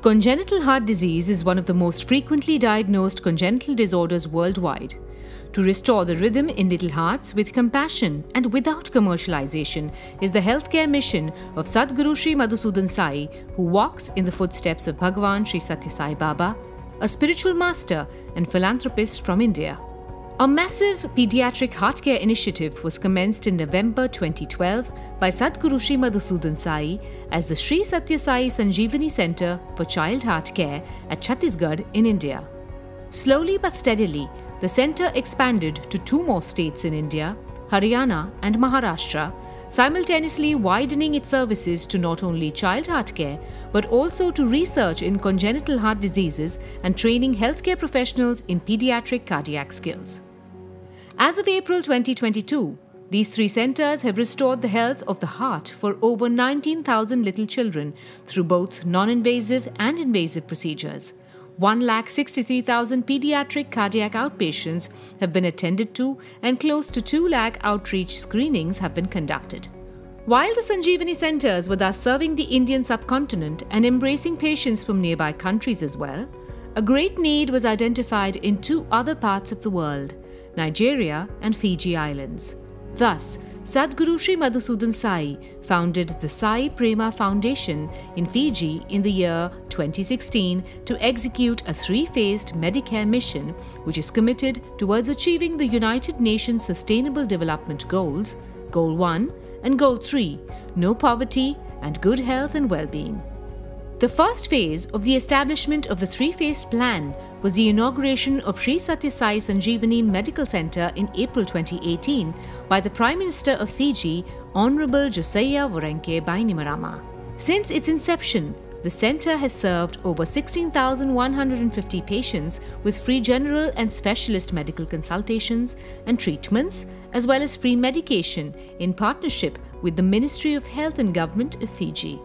Congenital heart disease is one of the most frequently diagnosed congenital disorders worldwide. To restore the rhythm in little hearts with compassion and without commercialization is the healthcare mission of Sadguru Sri Madhusudan Sai, who walks in the footsteps of Bhagwan Sri Sathya Sai Baba, a spiritual master and philanthropist from India. A massive pediatric heart care initiative was commenced in November 2012 by Sadguru Sri Madhusudan Sai as the Sri Sathya Sai Sanjeevani Center for Child Heart Care at Chhattisgarh in India. Slowly but steadily, the center expanded to 2 more states in India, Haryana and Maharashtra, simultaneously widening its services to not only child heart care but also to research in congenital heart diseases and training healthcare professionals in pediatric cardiac skills. As of April 2022, these 3 centers have restored the health of the heart for over 19,000 little children through both non-invasive and invasive procedures. 1,63,000 pediatric cardiac outpatients have been attended to and close to 2 lakh outreach screenings have been conducted. While the Sanjeevani centers were thus serving the Indian subcontinent and embracing patients from nearby countries as well, a great need was identified in 2 other parts of the world, Nigeria and Fiji Islands. Thus, Sadguru Sri Madhusudan Sai founded the Sai Prema Foundation in Fiji in the year 2016 to execute a 3-phased Medicare mission which is committed towards achieving the United Nations Sustainable Development Goals, Goal 1 and Goal 3, no poverty and good health and well-being. The first phase of the establishment of the 3-phased plan was the inauguration of Sri Sathya Sai Sanjeevani Medical Center in April 2018 by the Prime Minister of Fiji, Honorable Josiah Vorenke Bainimarama. Since its inception, the center has served over 16,150 patients with free general and specialist medical consultations and treatments, as well as free medication in partnership with the Ministry of Health and Government of Fiji.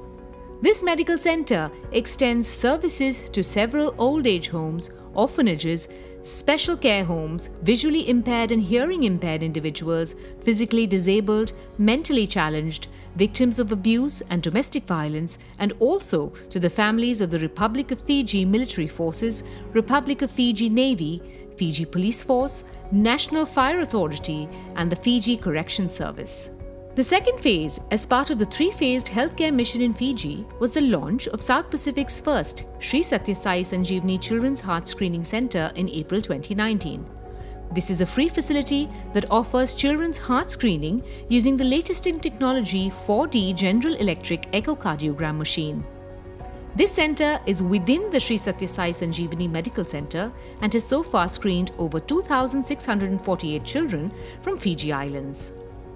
This medical center extends services to several old age homes, orphanages, special care homes, visually impaired and hearing impaired individuals, physically disabled, mentally challenged, victims of abuse and domestic violence, and also to the families of the Republic of Fiji Military Forces, Republic of Fiji Navy, Fiji Police Force, National Fire Authority, and the Fiji Correction Service. The second phase, as part of the 3-phased healthcare mission in Fiji, was the launch of South Pacific's first Sri Sathya Sai Sanjeevani Children's Heart Screening Center in April 2019. This is a free facility that offers children's heart screening using the latest in technology 4D General Electric echocardiogram machine. This center is within the Sri Sathya Sai Sanjeevani Medical Center and has so far screened over 2,648 children from Fiji Islands.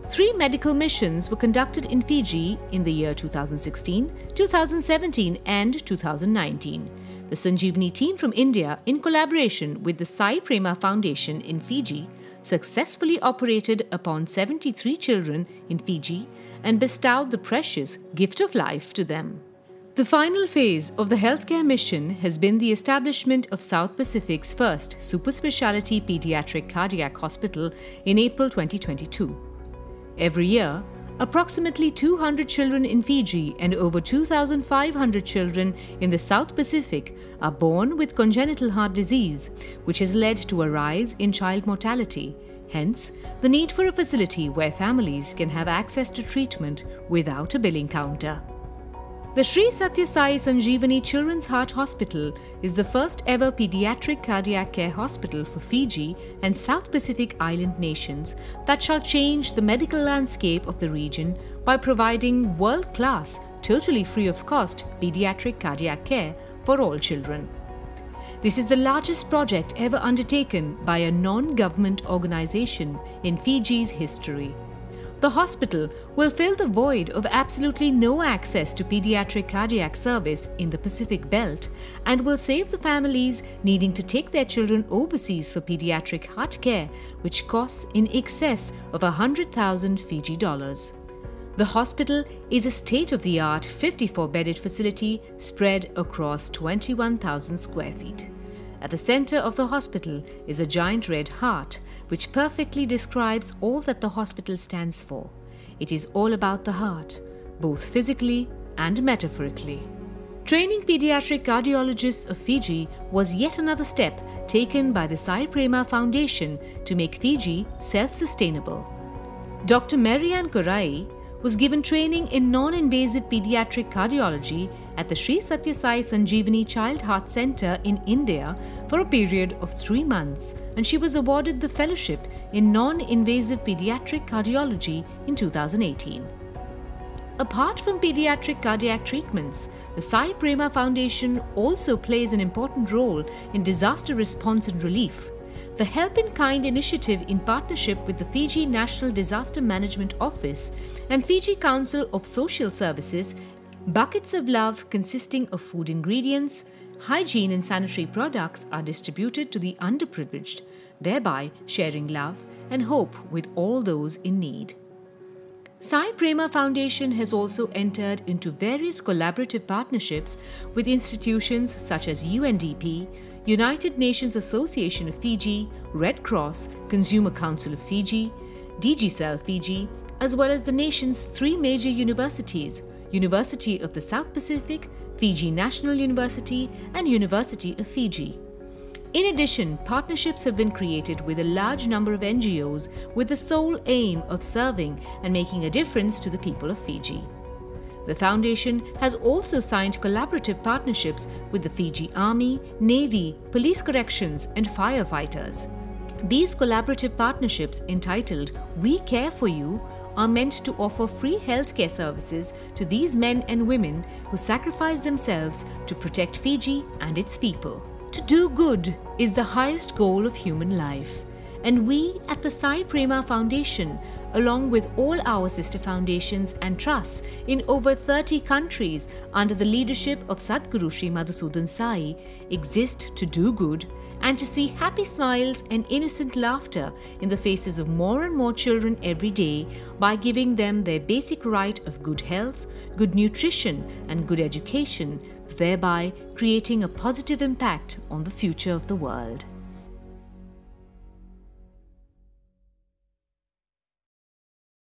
3 medical missions were conducted in Fiji in the year 2016, 2017 and 2019. The Sanjeevani team from India, in collaboration with the Sai Prema Foundation in Fiji, successfully operated upon 73 children in Fiji and bestowed the precious gift of life to them. The final phase of the healthcare mission has been the establishment of South Pacific's first super specialty pediatric cardiac hospital in April 2022. Every year, approximately 200 children in Fiji and over 2,500 children in the South Pacific are born with congenital heart disease, which has led to a rise in child mortality. Hence, the need for a facility where families can have access to treatment without a billing counter. The Sri Sathya Sai Sanjeevani Children's Heart Hospital is the first ever pediatric cardiac care hospital for Fiji and South Pacific Island nations that shall change the medical landscape of the region by providing world-class, totally free of cost pediatric cardiac care for all children. This is the largest project ever undertaken by a non-government organization in Fiji's history. The hospital will fill the void of absolutely no access to pediatric cardiac service in the Pacific Belt and will save the families needing to take their children overseas for pediatric heart care, which costs in excess of 100,000 Fiji dollars. The hospital is a state-of-the-art 54-bedded facility spread across 21,000 square feet. At the center of the hospital is a giant red heart, which perfectly describes all that the hospital stands for. It is all about the heart, both physically and metaphorically. Training pediatric cardiologists of Fiji was yet another step taken by the Sai Prema Foundation to make Fiji self-sustainable. Dr. Marianne Korai was given training in non-invasive pediatric cardiology at the Sri Sathya Sai Sanjeevani Child Heart Centre in India for a period of 3 months, and she was awarded the fellowship in non-invasive pediatric cardiology in 2018. Apart from pediatric cardiac treatments, the Sai Prema Foundation also plays an important role in disaster response and relief. The Help in Kind initiative, in partnership with the Fiji National Disaster Management Office and Fiji Council of Social Services, buckets of love consisting of food ingredients, hygiene and sanitary products are distributed to the underprivileged, thereby sharing love and hope with all those in need. Sai Prema Foundation has also entered into various collaborative partnerships with institutions such as UNDP, United Nations Association of Fiji, Red Cross, Consumer Council of Fiji, DigiCell Fiji, as well as the nation's 3 major universities, University of the South Pacific, Fiji National University, and University of Fiji. In addition, partnerships have been created with a large number of NGOs with the sole aim of serving and making a difference to the people of Fiji. The Foundation has also signed collaborative partnerships with the Fiji Army, Navy, Police Corrections, and firefighters. These collaborative partnerships, entitled We Care For You, are meant to offer free healthcare services to these men and women who sacrifice themselves to protect Fiji and its people. To do good is the highest goal of human life, and we at the Sai Prema Foundation, along with all our sister foundations and trusts in over 30 countries under the leadership of Sadguru Sri Madhusudan Sai, exist to do good and to see happy smiles and innocent laughter in the faces of more and more children every day by giving them their basic right of good health, good nutrition and good education, thereby creating a positive impact on the future of the world.